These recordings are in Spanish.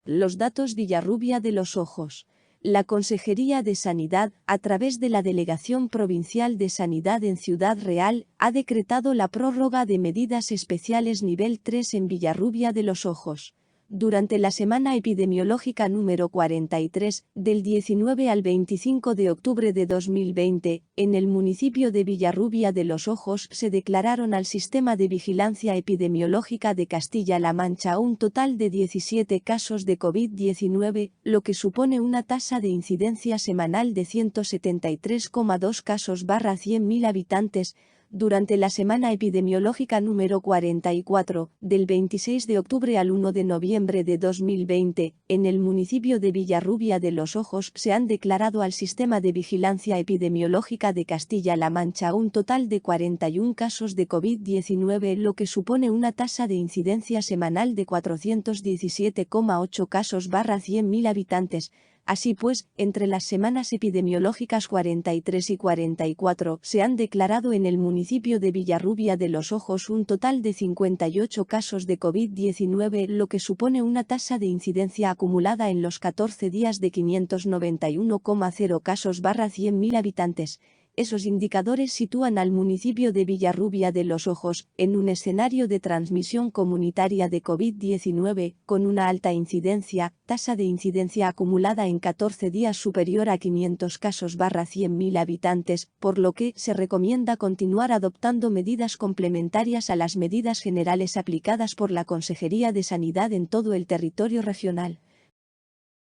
Los datos Villarrubia de los Ojos. La Consejería de Sanidad, a través de la Delegación Provincial de Sanidad en Ciudad Real, ha decretado la prórroga de medidas especiales nivel 3 en Villarrubia de los Ojos. Durante la semana epidemiológica número 43, del 19 al 25 de octubre de 2020, en el municipio de Villarrubia de los Ojos se declararon al Sistema de Vigilancia Epidemiológica de Castilla-La Mancha un total de 17 casos de COVID-19, lo que supone una tasa de incidencia semanal de 173,2 casos/100.000 habitantes. Durante la semana epidemiológica número 44, del 26 de octubre al 1 de noviembre de 2020, en el municipio de Villarrubia de los Ojos se han declarado al Sistema de Vigilancia Epidemiológica de Castilla-La Mancha un total de 41 casos de COVID-19, lo que supone una tasa de incidencia semanal de 417,8 casos/100.000 habitantes. Así pues, entre las semanas epidemiológicas 43 y 44 se han declarado en el municipio de Villarrubia de los Ojos un total de 58 casos de COVID-19, lo que supone una tasa de incidencia acumulada en los 14 días de 591,0 casos/100.000 habitantes. Esos indicadores sitúan al municipio de Villarrubia de los Ojos en un escenario de transmisión comunitaria de COVID-19, con una alta incidencia, tasa de incidencia acumulada en 14 días superior a 500 casos/100.000 habitantes, por lo que se recomienda continuar adoptando medidas complementarias a las medidas generales aplicadas por la Consejería de Sanidad en todo el territorio regional.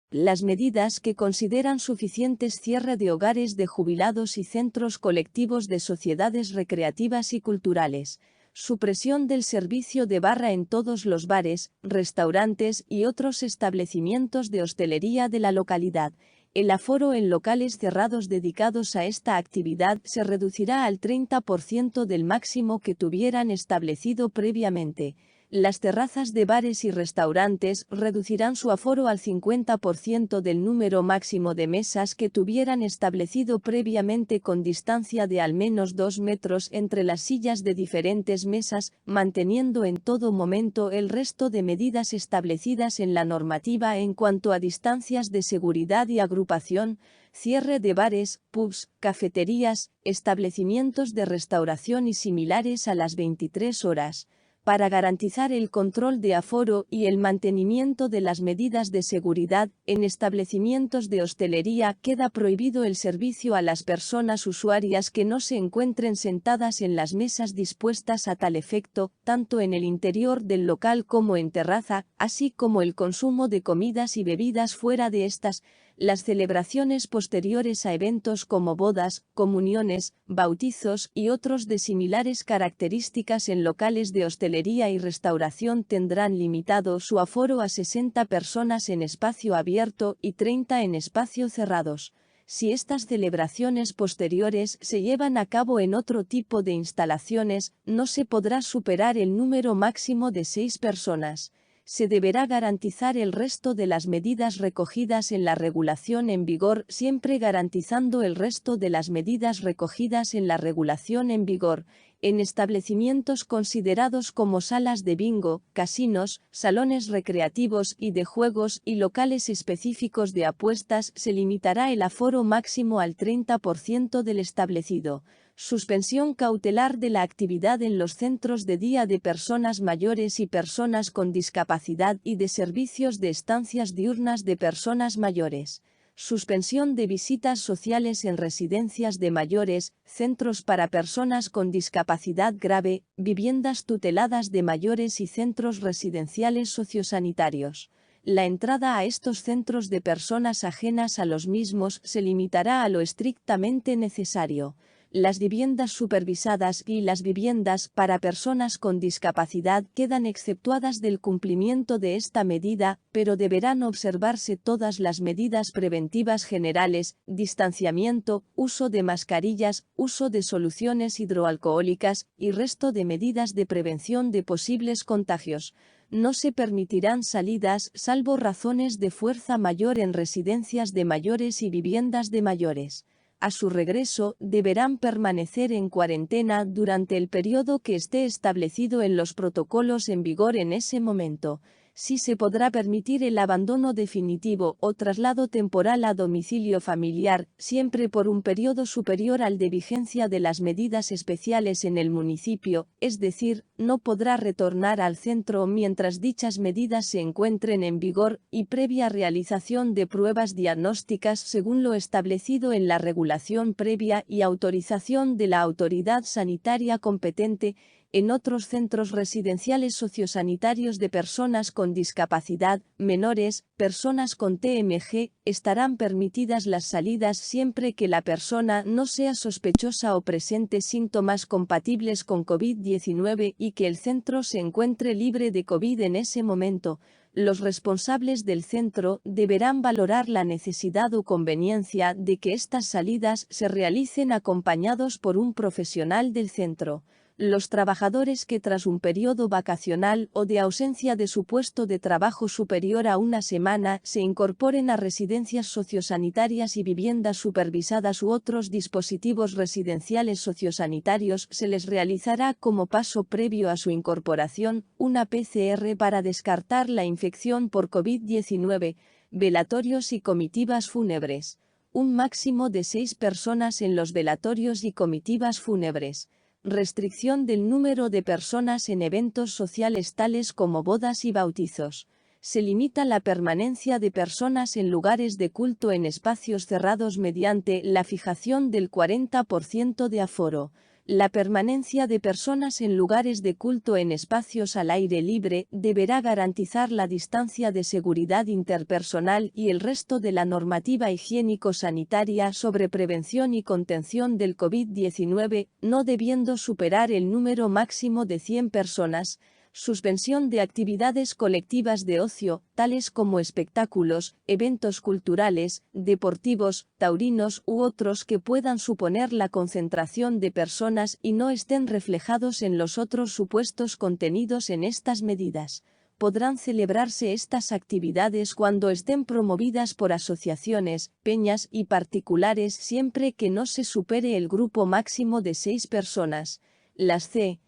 Las medidas que consideran suficientes: cierre de hogares de jubilados y centros colectivos de sociedades recreativas y culturales, supresión del servicio de barra en todos los bares, restaurantes y otros establecimientos de hostelería de la localidad. El aforo en locales cerrados dedicados a esta actividad se reducirá al 30% del máximo que tuvieran establecido previamente. Las terrazas de bares y restaurantes reducirán su aforo al 50% del número máximo de mesas que tuvieran establecido previamente, con distancia de al menos 2 metros entre las sillas de diferentes mesas, manteniendo en todo momento el resto de medidas establecidas en la normativa en cuanto a distancias de seguridad y agrupación. Cierre de bares, pubs, cafeterías, establecimientos de restauración y similares a las 23 horas. Para garantizar el control de aforo y el mantenimiento de las medidas de seguridad, en establecimientos de hostelería queda prohibido el servicio a las personas usuarias que no se encuentren sentadas en las mesas dispuestas a tal efecto, tanto en el interior del local como en terraza, así como el consumo de comidas y bebidas fuera de estas. Las celebraciones posteriores a eventos como bodas, comuniones, bautizos y otros de similares características en locales de hostelería y restauración tendrán limitado su aforo a 60 personas en espacio abierto y 30 en espacio cerrados. Si estas celebraciones posteriores se llevan a cabo en otro tipo de instalaciones, no se podrá superar el número máximo de 6 personas. Se deberá garantizar el resto de las medidas recogidas en la regulación en vigor, siempre garantizando el resto de las medidas recogidas en la regulación en vigor. En establecimientos considerados como salas de bingo, casinos, salones recreativos y de juegos y locales específicos de apuestas se limitará el aforo máximo al 30% del establecido. Suspensión cautelar de la actividad en los centros de día de personas mayores y personas con discapacidad y de servicios de estancias diurnas de personas mayores. Suspensión de visitas sociales en residencias de mayores, centros para personas con discapacidad grave, viviendas tuteladas de mayores y centros residenciales sociosanitarios. La entrada a estos centros de personas ajenas a los mismos se limitará a lo estrictamente necesario. Las viviendas supervisadas y las viviendas para personas con discapacidad quedan exceptuadas del cumplimiento de esta medida, pero deberán observarse todas las medidas preventivas generales: distanciamiento, uso de mascarillas, uso de soluciones hidroalcohólicas y resto de medidas de prevención de posibles contagios. No se permitirán salidas, salvo razones de fuerza mayor, en residencias de mayores y viviendas de mayores. A su regreso, deberán permanecer en cuarentena durante el periodo que esté establecido en los protocolos en vigor en ese momento. si se podrá permitir el abandono definitivo o traslado temporal a domicilio familiar, siempre por un periodo superior al de vigencia de las medidas especiales en el municipio, es decir, no podrá retornar al centro mientras dichas medidas se encuentren en vigor y previa realización de pruebas diagnósticas según lo establecido en la regulación previa y autorización de la autoridad sanitaria competente. En otros centros residenciales sociosanitarios de personas con discapacidad, menores, personas con TMG, estarán permitidas las salidas siempre que la persona no sea sospechosa o presente síntomas compatibles con COVID-19 y que el centro se encuentre libre de COVID en ese momento. Los responsables del centro deberán valorar la necesidad o conveniencia de que estas salidas se realicen acompañados por un profesional del centro. Los trabajadores que tras un periodo vacacional o de ausencia de su puesto de trabajo superior a una semana se incorporen a residencias sociosanitarias y viviendas supervisadas u otros dispositivos residenciales sociosanitarios, se les realizará como paso previo a su incorporación una PCR para descartar la infección por COVID-19, velatorios y comitivas fúnebres. Un máximo de 6 personas en los velatorios y comitivas fúnebres. Restricción del número de personas en eventos sociales tales como bodas y bautizos. Se limita la permanencia de personas en lugares de culto en espacios cerrados mediante la fijación del 40% de aforo. La permanencia de personas en lugares de culto en espacios al aire libre deberá garantizar la distancia de seguridad interpersonal y el resto de la normativa higiénico-sanitaria sobre prevención y contención del COVID-19, no debiendo superar el número máximo de 100 personas. Suspensión de actividades colectivas de ocio, tales como espectáculos, eventos culturales, deportivos, taurinos u otros que puedan suponer la concentración de personas y no estén reflejados en los otros supuestos contenidos en estas medidas. Podrán celebrarse estas actividades cuando estén promovidas por asociaciones, peñas y particulares siempre que no se supere el grupo máximo de 6 personas. Las C.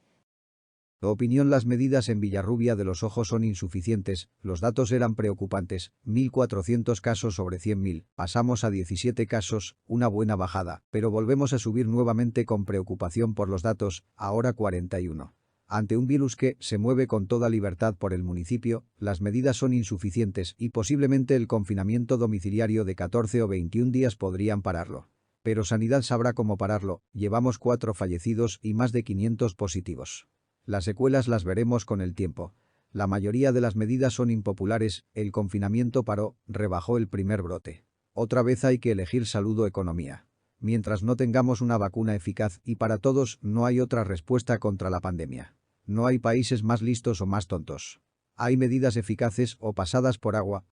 Opinión: las medidas en Villarrubia de los Ojos son insuficientes, los datos eran preocupantes, 1.400 casos sobre 100.000, pasamos a 17 casos, una buena bajada, pero volvemos a subir nuevamente con preocupación por los datos, ahora 41. Ante un virus que se mueve con toda libertad por el municipio, las medidas son insuficientes y posiblemente el confinamiento domiciliario de 14 o 21 días podrían pararlo. Pero Sanidad sabrá cómo pararlo, llevamos 4 fallecidos y más de 500 positivos. Las secuelas las veremos con el tiempo. La mayoría de las medidas son impopulares, el confinamiento paró, rebajó el primer brote. Otra vez hay que elegir salud o economía. Mientras no tengamos una vacuna eficaz y para todos, no hay otra respuesta contra la pandemia. No hay países más listos o más tontos. Hay medidas eficaces o pasadas por agua,